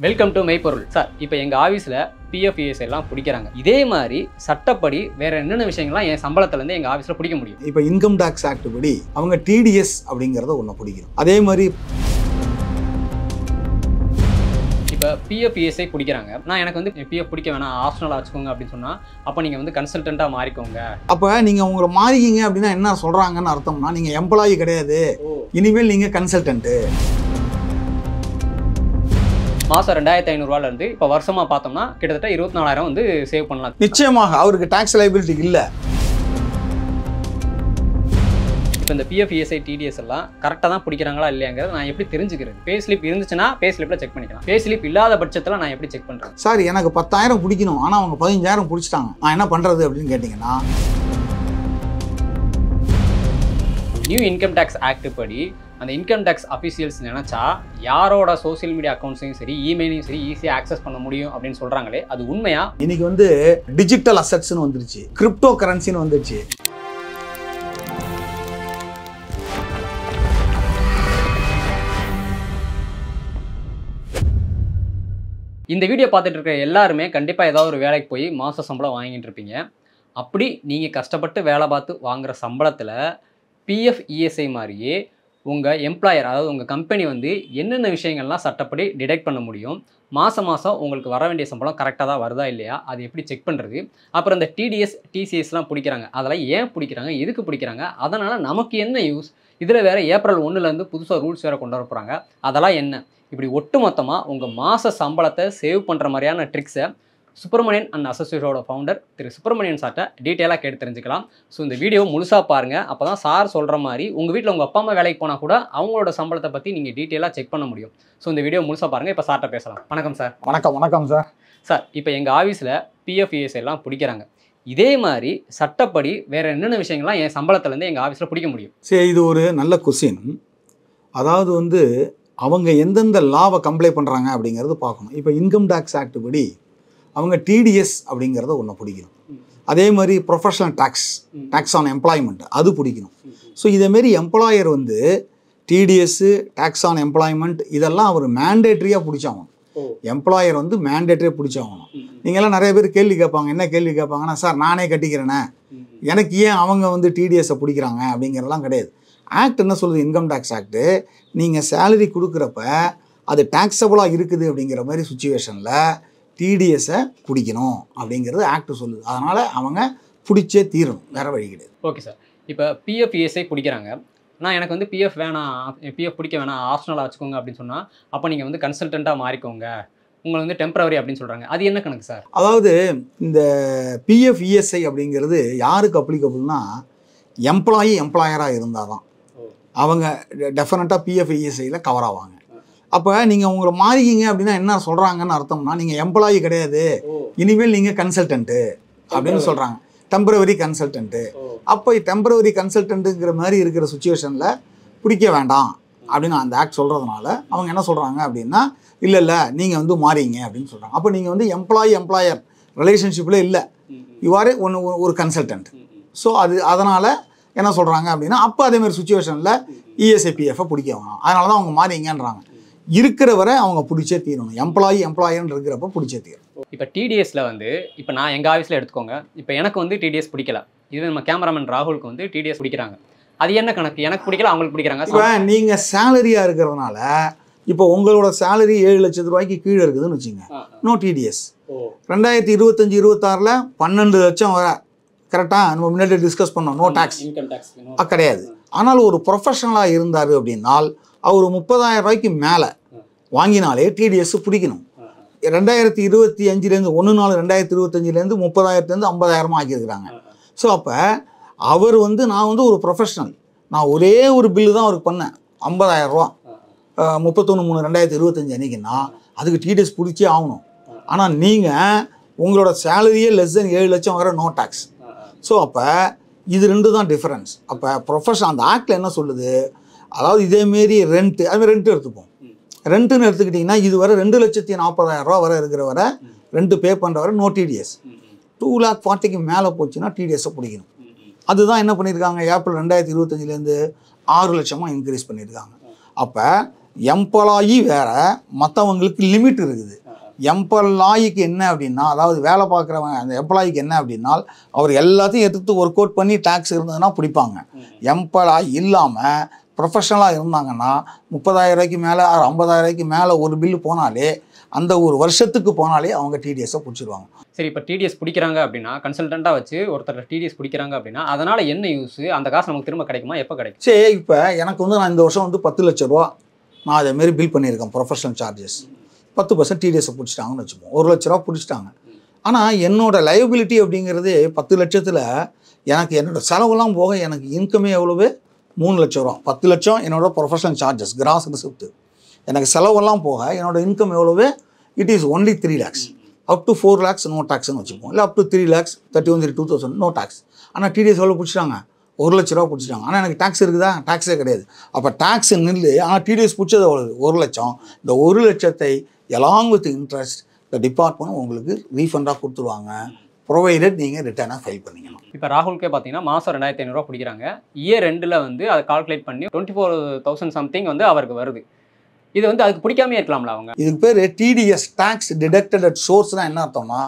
Welcome to மெய்ப்பொருள் sir. இப்போ எங்கள் ஆஃபீஸில் பிஎஃப்இஎஸ் எல்லாம் பிடிக்கிறாங்க. இதே மாதிரி சட்டப்படி வேற என்னென்ன விஷயங்கள்லாம் என் சம்பளத்துலேருந்து எங்கள் ஆஃபீஸில் பிடிக்க முடியும்? இப்போ இன்கம் டேக்ஸ் ஆக்ட் படி அவங்க டிடிஎஸ் அப்படிங்கிறத ஒன்று பிடிக்கணும். அதே மாதிரி இப்போ பிஎஃப்இஎஸ்ஐ பிடிக்கிறாங்க. நான் எனக்கு வந்து பிஎஃப் பிடிக்க வேணாம், ஆப்ஷனலாக வச்சுக்கோங்க அப்படின்னு சொன்னால் அப்போ நீங்கள் வந்து கன்சல்டண்ட்டாக மாறிக்கோங்க. அப்போ நீங்கள் உங்களை மாறிக்கிங்க அப்படின்னா என்ன சொல்கிறாங்கன்னு அர்த்தம்னா நீங்கள் எம்ப்ளாயி கிடையாது, இனிமேல் நீங்கள் கன்சல்டன்ட்டு. மாதம் 2500 இப்போ வருஷமாக பார்த்தோம்னா கிட்டத்தட்ட 24,000 வந்து சேவ் பண்ணலாம். நிச்சயமாக அவருக்கு டேக்ஸ் லைபிலிட்டி இல்லை. இப்போ இந்த பிஎஃப்இஎஸ்ஐ டிடிஎஸ் எல்லாம் கரெக்டாக தான் பிடிக்கிறாங்களா இல்லையாங்கிறது நான் எப்படி தெரிஞ்சுக்கிறது? பே ஸ்லிப் இருந்துச்சுன்னா பே ஸ்லிப்பில் செக் பண்ணிக்கலாம். பே ஸ்லிப் இல்லாத பட்சத்தில் நான் எப்படி செக் பண்ணுறேன்? சார் எனக்கு 10,000 பிடிக்கணும், ஆனால் அவங்க 15,000 பிடிச்சிட்டாங்க, நான் என்ன பண்ணுறது அப்படின்னு கேட்டிங்கன்னா, நியூ இன்கம் டேக்ஸ் ஆக்ட் படி அந்த இன்கம் டேக்ஸ் அஃபீஷியல்ஸ் நினச்சா யாரோட சோசியல் மீடியா அக்கௌண்ட்ஸையும் சரி இமெயிலையும் சரி ஈஸியாக ஆக்சஸ் பண்ண முடியும் அப்படின்னு சொல்கிறாங்களே, அது உண்மையா? இன்னைக்கு வந்து டிஜிட்டல் அசட்ஸ்னு வந்துருச்சு, கிரிப்டோ கரன்சின்னு வந்துருச்சு. இந்த வீடியோ பார்த்துட்டு இருக்க எல்லாருமே கண்டிப்பாக ஏதாவது ஒரு வேலைக்கு போய் மாத சம்பளம் வாங்கிட்டு இருப்பீங்க. அப்படி நீங்கள் கஷ்டப்பட்டு வேலை பார்த்து வாங்குகிற சம்பளத்தில் பிஎஃப்இஎஸ்ஐ மாதிரியே உங்கள் எம்ப்ளாயர், அதாவது உங்கள் கம்பெனி வந்து என்னென்ன விஷயங்கள்லாம் சட்டப்படி டிடெக்ட் பண்ண முடியும், மாதம் உங்களுக்கு வர வேண்டிய சம்பளம் கரெக்டாக தான் வருதா இல்லையா, அது எப்படி செக் பண்ணுறது, அப்புறம் இந்த டிடிஎஸ் டிசிஎஸ்லாம் பிடிக்கிறாங்க, அதெல்லாம் ஏன் பிடிக்கிறாங்க, எதுக்கு பிடிக்கிறாங்க, அதனால் நமக்கு என்ன யூஸ், இதில் வேறு ஏப்ரல் 1 புதுசாக ரூல்ஸ் வேறு கொண்டு வர போகிறாங்க, அதெல்லாம் என்ன, இப்படி ஒட்டுமொத்தமாக உங்கள் மாத சம்பளத்தை சேவ் பண்ணுற மாதிரியான ட்ரிக்ஸை சுப்பிரமணியன் அண்ட் அசோசியேட்டோட ஃபவுண்டர் திரு சுப்பிரமணியன் சார்ட்ட டீட்டெயிலாக கேட்டு தெரிஞ்சுக்கலாம். ஸோ இந்த வீடியோ முழுசாக பாருங்கள். அப்போ தான் சார் சொல்கிற மாதிரி உங்கள் வீட்டில் உங்கள் அப்பா அம்மா வேலைக்கு போனால் கூட அவங்களோட சம்பளத்தை பற்றி நீங்கள் டீட்டெயிலாக செக் பண்ண முடியும். ஸோ இந்த வீடியோ முழுசாக பாருங்கள். இப்போ சார்ட்ட பேசலாம். வணக்கம் சார். வணக்கம் சார். சார், இப்போ எங்கள் ஆஃபீஸில் பிஎஃப்இஎஸ் எல்லாம் பிடிக்கிறாங்க. இதே மாதிரி சட்டப்படி வேறு என்னென்ன விஷயங்கள்லாம் என் சம்பளத்துலேருந்து எங்கள் ஆஃபீஸில் பிடிக்க முடியும்? சரி, இது ஒரு நல்ல கொஸ்டின். அதாவது வந்து அவங்க எந்தெந்த லாவை கம்ப்ளை பண்ணுறாங்க அப்படிங்கிறது பார்க்கணும். இப்போ இன்கம் டேக்ஸ் ஆக்ட் படி அவங்க டிடிஎஸ் அப்படிங்கிறத ஒன்று பிடிக்கணும். அதே மாதிரி ப்ரொஃபஷனல் டேக்ஸ் ஆன் எம்ப்ளாய்மெண்ட் அது பிடிக்கணும். ஸோ இதேமாரி எம்ப்ளாயர் வந்து டிடிஎஸ்ஸு, டேக்ஸ் ஆன் எம்ப்ளாய்மெண்ட் இதெல்லாம் அவர் மேண்டேட்ரியாக பிடிச்சாகணும். எம்ப்ளாயர் வந்து மேண்டேட்ரியாக பிடிச்சாகணும். நீங்கள்லாம் நிறைய பேர் கேள்வி கேட்பாங்க. என்ன கேள்வி கேட்பாங்கன்னா, சார் நானே கட்டிக்கிறேனே, எனக்கு ஏன் அவங்க வந்து டிடிஎஸை பிடிக்கிறாங்க அப்படிங்கிறதெல்லாம் கிடையாது. ஆக்ட் என்ன சொல்லுது? இன்கம் டேக்ஸ் ஆக்ட்டு நீங்கள் சேலரி கொடுக்குறப்ப அது டேக்ஸபிளாக இருக்குது அப்படிங்கிற மாதிரி சுச்சுவேஷனில் டிடிஎஸை பிடிக்கணும் அப்படிங்கிறது ஆக்ட் சொல்லுது. அதனால் அவங்க பிடிச்சே தீரணும், வேறு வழி கிடையாது. Okay sir. இப்போ பிஎஃப்இஎஸ்ஐ பிடிக்கிறாங்க. நான் எனக்கு வந்து பிஎஃப் பிடிக்க வேணாம், ஆப்ஷனலாக வச்சுக்கோங்க அப்படின்னு சொன்னால் அப்போ நீங்கள் வந்து கன்சல்டண்ட்டாக மாறிக்கோங்க, உங்களை வந்து டெம்பரவரி அப்படின்னு சொல்கிறாங்க. அது என்ன கணக்கு சார்? அதாவது இந்த பிஎஃப்இஎஸ்ஐ அப்படிங்கிறது யாருக்கு அப்ளிகபிள்னா எம்ப்ளாயராக இருந்தால் தான் அவங்க டெஃபினட்டாக பிஎஃப்இஎஸ்ஐயில் கவர் ஆவாங்க. அப்போ நீங்கள் உங்களை மாறிக்கிங்க அப்படின்னா என்ன சொல்கிறாங்கன்னு அர்த்தம்னா நீங்கள் எம்ப்ளாயி கிடையாது, இனிமேல் நீங்கள் கன்சல்டன்ட்டு அப்படின்னு சொல்கிறாங்க. Temporary consultant. அப்போ டெம்பரவரி கன்சல்டன்ட்டுங்கிற மாதிரி இருக்கிற சுச்சுவேஷனில் பிடிக்க வேண்டாம் அப்படின்னு அந்த ஆக்ட் சொல்கிறதுனால அவங்க என்ன சொல்கிறாங்க அப்படின்னா, இல்லை நீங்கள் வந்து மாறிங்க அப்படின்னு சொல்கிறாங்க. அப்போ நீங்கள் வந்து எம்ப்ளாயர் ரிலேஷன்ஷிப்பில் இல்லை, யூஆர் ஒரு கன்சல்டன்ட். ஸோ அதனால் என்ன சொல்கிறாங்க அப்படின்னா, அப்போ அதேமாதிரி சுச்சுவேஷனில் இஎஸ்ஐபிஎஃப்பை பிடிக்க வேணாம், அதனால தான் அவங்க மாறிங்கன்றாங்க. இருக்கிற வரை அவங்க பிடிச்சே தீரணும். எம்ப்ளாயர்னு இருக்கிறப்ப பிடிச்சே தீரும். இப்போ டிடிஎஸில் வந்து இப்போ நான் எங்கள் ஆஃபீஸில் எடுத்துக்கோங்க. இப்போ எனக்கு வந்து டிடிஎஸ் பிடிக்கல, இது நம்ம கேமராமேன் ராகுலுக்கு வந்து டிடிஎஸ் பிடிக்கிறாங்க. அது என்ன கணக்கு? எனக்கு பிடிக்கல, அவங்களுக்கு பிடிக்கிறாங்க. இப்போ நீங்கள் சேலரியாக இருக்கிறதுனால இப்போ உங்களோட சேலரி 7 லட்சம் ரூபாய்க்கு கீழே இருக்குதுன்னு வச்சுங்க, நோ டிடிஎஸ். 2025-26 12 லட்சம் வர கரெக்டாக நம்ம முன்னாடி டிஸ்கஸ் பண்ணோம், நோ டேக்ஸ், கிடையாது. ஆனால் ஒரு ப்ரொஃபஷனலாக இருந்தார் அப்படின்னால் அவர் 30,000 ரூபாய்க்கு மேலே வாங்கினாலே டிடிஎஸ் பிடிக்கணும். 2025 1/4/2025 30,000 30,000 ஆக்கியிருக்கிறாங்க. ஸோ அப்போ அவர் வந்து நான் வந்து ஒரு ப்ரொஃபஷனல், நான் ஒரே ஒரு பில்லு தான் அவருக்கு பண்ணேன், 50,000 ரூபா 31/3/2025 அன்றைக்கின்னா அதுக்கு டிடிஎஸ் பிடிச்சே ஆகணும். ஆனால் நீங்கள் உங்களோட சேலரியே லெஸ் தென் 7 லட்சம் வர நோ டேக்ஸ். ஸோ அப்போ இது ரெண்டு தான் டிஃப்ரென்ஸ். அப்போ ப்ரொஃபஷனல் அந்த ஆக்டில் என்ன சொல்லுது, அதாவது இதேமாரி ரெண்ட்டு, அதுமாதிரி ரெண்ட்டு எடுத்துப்போம். ரெண்ட்டுன்னு எடுத்துக்கிட்டிங்கன்னா இது வர 2,40,000 ரூபா வர இருக்கிற வர ரெண்ட்டு பே பண்ணுற வர நோ டிடிஎஸ். 2,40,000க்கு மேலே போச்சுன்னா டிடிஎஸை பிடிக்கணும். அதுதான் என்ன பண்ணியிருக்காங்க, ஏப்ரல் 2025 6 லட்சமாக இன்க்ரீஸ் பண்ணியிருக்காங்க. அப்போ எம்ப்ளாயி வேற, மற்றவங்களுக்கு லிமிட் இருக்குது. எம்ப்ளாயிக்கு என்ன அப்படின்னா, அதாவது வேலை பார்க்குறவங்க அந்த எம்ப்ளாயிக்கு என்ன அப்படின்னா, அவர் எல்லாத்தையும் எடுத்து ஒர்க் அவுட் பண்ணி டேக்ஸ் இருந்ததுன்னா பிடிப்பாங்க. எம்ப்ளாயி இல்லாமல் ப்ரொஃபஷனலாக இருந்தாங்கன்னா 30,000 ரூபாய்க்கு மேலே 50,000 ரூபாய்க்கு மேலே ஒரு பில்லு போனாலே, அந்த ஒரு வருஷத்துக்கு போனாலே அவங்க டிடிஎஸை பிடிச்சிருவாங்க. சரி, இப்போ டிடிஎஸ் பிடிக்கிறாங்க அப்படின்னா, கன்சல்டண்ட்டாக வச்சு ஒருத்தர் டிடிஎஸ் பிடிக்கிறாங்க அப்படின்னா, அதனால் என்ன யூஸ்? அந்த காசு நமக்கு திரும்ப கிடைக்குமா? எப்போ கிடைக்கும்? சரி, இப்போ எனக்கு வந்து நான் இந்த வருஷம் வந்து 10 லட்ச ரூபா நான் அதேமாரி பில் பண்ணியிருக்கேன். ப்ரொஃபஷனல் சார்ஜஸ் 10% டிடிஎஸை பிடிச்சிட்டாங்கன்னு வச்சுப்போம். 1 லட்ச ரூபா பிடிச்சிட்டாங்க. ஆனால் என்னோட லைபிலிட்டி அப்படிங்கிறது 10 லட்சத்தில் எனக்கு என்னோடய செலவெல்லாம் போக எனக்கு இன்கமே எவ்வளவு? 3 லட்ச ரூபா. 10 லட்சம் என்னோட ப்ரொஃபஷனல் சார்ஜஸ் கிராஸ் ரிசிப்ட். எனக்கு செலவெல்லாம் போக என்னோடய இன்கம் எவ்வளவு? It is only 3 lakhs. Up to 4 lakhs no டேக்ஸ்னு வச்சுப்போம். இல்லை up to 3 lakhs 31,2,000 no tax. ஆனால் டிடிஎஸ் எவ்வளோ பிடிச்சிட்டாங்க? 1 லட்ச ரூபா பிடிச்சிட்டாங்க. ஆனால் எனக்கு டேக்ஸ் இருக்குதா? டேக்ஸே கிடையாது. அப்போ டேக்ஸ் நில்லு. ஆனால் டிடிஎஸ் பிடிச்சது எவ்வளவு? 1 லட்சம். இந்த 1 லட்சத்தை எலாங் வித் இன்ட்ரெஸ்ட் இந்த டிபார்ட்மெண்ட் உங்களுக்கு ரீஃபண்டாக கொடுத்துருவாங்க, ப்ரொவைடட் நீங்கள் ரிட்டர்னாக ஃபைல் பண்ணிக்கணும். இப்போ ராகுல்கே பார்த்தீங்கன்னா மாதம் 2,500 பிடிக்கிறாங்க. இயர் ரெண்டில் வந்து அதை கால்குலேட் பண்ணி 24,000 சம்திங் வந்து அவருக்கு வருது. இது வந்து அதுக்கு பிடிக்காமே இருக்கலாம்ல அவங்க? இதுக்கு பேர் டிடிஎஸ், டேக்ஸ் டிடக்டட் அட் சோர்ஸ்னால் என்ன அர்த்தம்னா,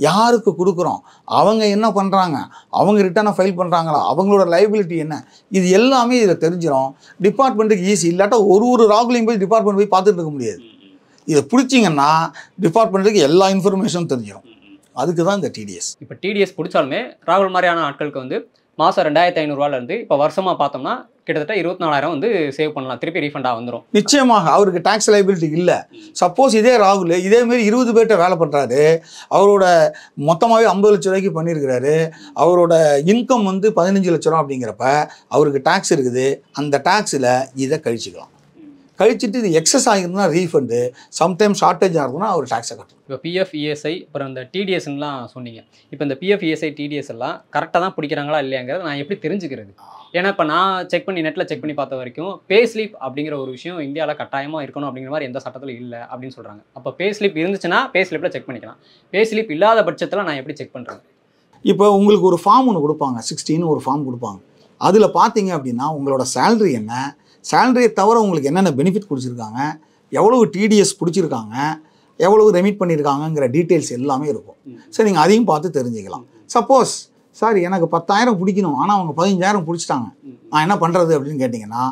யாருக்கு கொடுக்குறோம், அவங்க என்ன பண்ணுறாங்க, அவங்க ரிட்டர்னை ஃபைல் பண்ணுறாங்களா, அவங்களோட லைபிலிட்டி என்ன, இது எல்லாமே இதில் தெரிஞ்சிடும். டிபார்ட்மெண்ட்டுக்கு ஈஸி. இல்லாட்டா ஒரு ராகுலையும் போய் டிபார்ட்மெண்ட் போய் பார்த்துட்டு இருக்க முடியாது. இதை பிடிச்சிங்கன்னா டிபார்ட்மெண்ட்டுக்கு எல்லா இன்ஃபர்மேஷனும் தெரிஞ்சிடும். அதுக்கு தான் இந்த டிடிஎஸ். இப்போ டிடிஎஸ் பிடிச்சாலுமே ராகுல் மாதிரியான ஆட்களுக்கு வந்து மாதம் 2,500 இப்போ வருஷமாக பார்த்தோம்னா கிட்டத்தட்ட 24,000 வந்து சேவ் பண்ணலாம், திருப்பி ரீஃபண்டாக வந்துடும். நிச்சயமாக அவருக்கு டேக்ஸ் லைபிலிட்டி இல்லை. சப்போஸ் இதே ராகுல் இதேமாரி 20 பேர்கிட்ட வேலை பண்ணுறாரு, அவரோட மொத்தமாகவே 50 லட்ச ரூபாய்க்கு பண்ணியிருக்கிறாரு, அவரோட இன்கம் வந்து 15 லட்ச ரூபா அப்படிங்கிறப்ப அவருக்கு டேக்ஸ் இருக்குது. அந்த டேக்ஸில் இதை கழிச்சிக்கலாம். கழிச்சிட்டு இது எக்ஸஸ் ஆகிருந்தா ரீஃபண்டு, சம்டைம் ஷார்ட்டேஜ் ஆகுதுன்னா அவர் டேக்ஸை கட்டணும். இப்போ பிஎஃப், இஎஸ்ஐ, அப்புறம் இந்த டிடிஎஸ்லாம் சொன்னீங்க. இப்போ இந்த பிஎஃப், இஎஸ்ஐ, டிடிஎஸ் எல்லாம் கரெக்டாக தான் பிடிக்கிறாங்களா இல்லையாங்கிறத நான் எப்படி தெரிஞ்சுக்கிறது? ஏன்னா இப்போ நான் நெட்டில் செக் பண்ணி பார்த்த வரைக்கும் பே ஸ்லிப் அப்படிங்கிற ஒரு விஷயம் இந்தியாவில் கட்டாயமாக இருக்கணும் அப்படிங்கிற மாதிரி எந்த சட்டத்தில் இல்லை அப்படின்னு சொல்கிறாங்க. அப்போ பே ஸ்லிப் இருந்துச்சுன்னா பே ஸ்லிப்பில் செக் பண்ணிக்கலாம். பே ஸ்லிப் இல்லாத பட்சத்தில் நான் எப்படி செக் பண்ணுறது? இப்போ உங்களுக்கு ஒரு ஃபார்ம் ஒன்று கொடுப்பாங்க, 16 ஒரு ஃபார்ம் கொடுப்பாங்க. அதில் பார்த்தீங்க அப்படின்னா உங்களோட சேலரி என்ன, சேலரியை தவிர உங்களுக்கு என்னென்ன பெனிஃபிட் கொடுத்துருக்காங்க, எவ்வளவு டிடிஎஸ் பிடிச்சிருக்காங்க, எவ்வளவு ரெமிட் பண்ணியிருக்காங்கங்கிற டீட்டெயில்ஸ் எல்லாமே இருக்கும். சரி, நீங்கள் அதையும் பார்த்து தெரிஞ்சுக்கலாம். சப்போஸ் சார் எனக்கு 10,000 பிடிக்கணும், ஆனால் அவங்க 15,000 பிடிச்சிட்டாங்க, நான் என்ன பண்ணுறது அப்படின்னு கேட்டிங்கன்னா,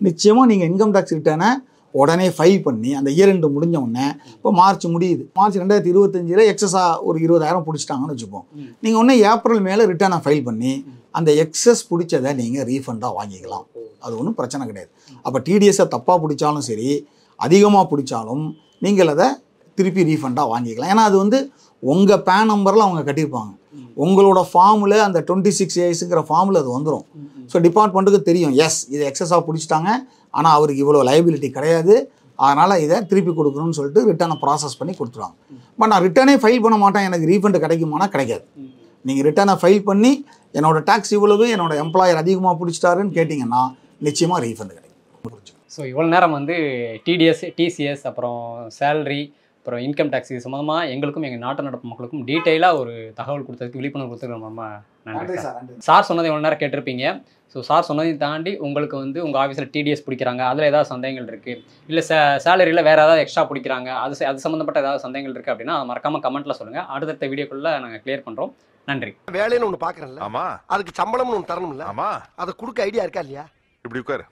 நிச்சயமாக நீங்கள் இன்கம் டேக்ஸ் ரிட்டர்னை உடனே ஃபைல் பண்ணி அந்த இயர் எண்டு முடிஞ்ச உடனே, இப்போ மார்ச் முடியுது, மார்ச் 2025 எக்ஸஸாக ஒரு 20,000 பிடிச்சிட்டாங்கன்னு வச்சுப்போம். நீங்கள் உடனே ஏப்ரல் மேலே ரிட்டர்னை ஃபைல் பண்ணி அந்த எக்ஸஸ் பிடிச்சதை நீங்கள் ரீஃபண்டாக வாங்கிக்கலாம். அது ஒன்றும் பிரச்சனை கிடையாது. அப்போ டிடிஎஸை தப்பாக பிடிச்சாலும் சரி, அதிகமாக பிடிச்சாலும் நீங்கள் அதை திருப்பி ரீஃபண்டாக வாங்கிக்கலாம். ஏன்னா அது வந்து உங்கள் பேன் நம்பரில் அவங்க கட்டியிருப்பாங்க. உங்களோட ஃபார்மில் அந்த 26A ஃபார்மில் அது வந்துடும். ஸோ டிபார்ட்மெண்ட்டுக்கு தெரியும், எஸ் இது எக்ஸஸாக பிடிச்சிட்டாங்க, ஆனால் அவருக்கு இவ்வளோ லைபிலிட்டி கிடையாது, அதனால் இதை திருப்பி கொடுக்கணும்னு சொல்லிட்டு ரிட்டர்னை ப்ராசஸ் பண்ணி கொடுத்துருவாங்க. பட் நான் ரிட்டர்னே ஃபைல் பண்ண மாட்டேன், எனக்கு ரீஃபண்ட் கிடைக்குமானா கிடைக்காது. நீங்கள் ரிட்டர்னை ஃபைல் பண்ணி என்னோடய டேக்ஸ் இவ்வளவு, என்னோட எம்ப்ளாயர் அதிகமாக பிடிச்சிட்டாருன்னு கேட்டிங்கன்னா நிச்சயமாக ரீஃபண்ட் கிடைக்கும். ஸோ இவ்வளோ நேரம் வந்து டிடிஎஸ், டிசிஎஸ், அப்புறம் சேலரி, அப்புறம் இன்கம் டேக்ஸ் இது சம்மந்தமாக எங்களுக்கும் எங்கள் நாட்டு நடப்பு மக்களுக்கும் டீட்டெயிலாக ஒரு தகவல் கொடுத்ததுக்கு, விழிப்புணர்வு கொடுத்ததுக்கு ரொம்ப நன்றி சார். சார் சொன்னதை இவ்வளோ நேரம் கேட்டிருப்பீங்க. ஸோ சார் சொன்னதையும் தாண்டி உங்களுக்கு வந்து உங்கள் ஆஃபீஸில் டிடிஎஸ் பிடிக்கிறாங்க, அதில் ஏதாவது சந்தேகங்கள் இருக்குது, இல்லை சேலரியில் வேறு ஏதாவது எக்ஸ்ட்ரா பிடிக்கிறாங்க, அது சம்மந்தப்பட்ட ஏதாவது சந்தேகங்கள் இருக்குது அப்படின்னா அதை மறக்காமல் கமெண்ட்டில் சொல்லுங்கள். அடுத்த வீடியோக்குள்ளே நாங்கள் கிளியர் பண்ணுறோம். நன்றி. வேலைன்னு ஒன்று பார்க்குறேன்ல, அதுக்கு சம்பளம்னு ஒன்று தரணும்ல, அதை கொடுக்க ஐடியா இருக்கா இல்லையா? இப்படி உட்காரு.